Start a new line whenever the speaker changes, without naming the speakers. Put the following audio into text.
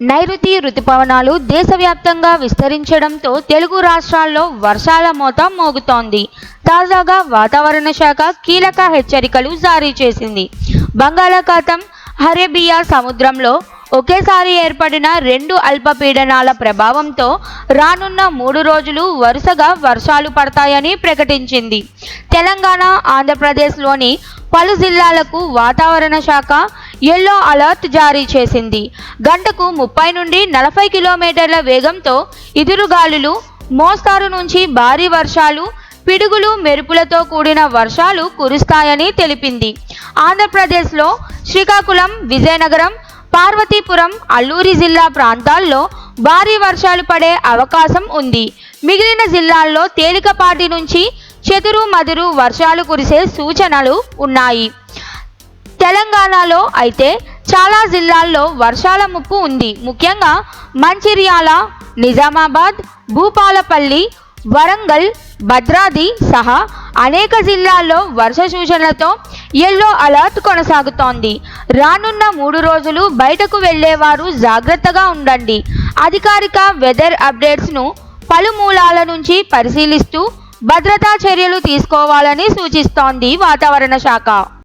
నైరుతి రుతుపవనాలు దేశవ్యాప్తంగా విస్తరించడంతో తెలుగు రాష్ట్రాల్లో వర్షాల మోత మోగుతోంది. తాజాగా వాతావరణ శాఖ కీలక హెచ్చరికలు జారీ చేసింది. బంగాళాఖాతం, అరేబియా సముద్రంలో ఒకేసారి ఏర్పడిన 2 అల్పపీడనాల ప్రభావంతో రానున్న 3 రోజులు వరుసగా వర్షాలు పడతాయని ప్రకటించింది. తెలంగాణ, ఆంధ్రప్రదేశ్లోని పలు జిల్లాలకు వాతావరణ శాఖ యెల్లో అలర్ట్ జారీ చేసింది. గంటకు 30 నుండి 40 కిలోమీటర్ల వేగంతో ఎదురుగాలులు, మోస్తారు నుంచి భారీ వర్షాలు, పిడుగులు, మెరుపులతో కూడిన వర్షాలు కురుస్తాయని తెలిపింది. ఆంధ్రప్రదేశ్లో శ్రీకాకుళం, విజయనగరం, పార్వతీపురం, అల్లూరి జిల్లా ప్రాంతాల్లో భారీ వర్షాలు పడే అవకాశం ఉంది. మిగిలిన జిల్లాల్లో తేలికపాటి నుంచి చెదురుమదురు వర్షాలు కురిసే సూచనలు ఉన్నాయి. తెలంగాణలో అయితే చాలా జిల్లాల్లో వర్షాల ముప్పు ఉంది. ముఖ్యంగా మంచిర్యాల, నిజామాబాద్, భూపాలపల్లి, వరంగల్, భద్రాద్రి సహా అనేక జిల్లాల్లో వర్ష సూచనలతో యెల్లో అలర్ట్ కొనసాగుతోంది. రానున్న 3 రోజులు బయటకు వెళ్లేవారు జాగ్రత్తగా ఉండండి. అధికారిక వెదర్ అప్డేట్స్ను పలు మూలాల నుంచి పరిశీలిస్తూ భద్రతా చర్యలు తీసుకోవాలని సూచిస్తోంది వాతావరణ శాఖ.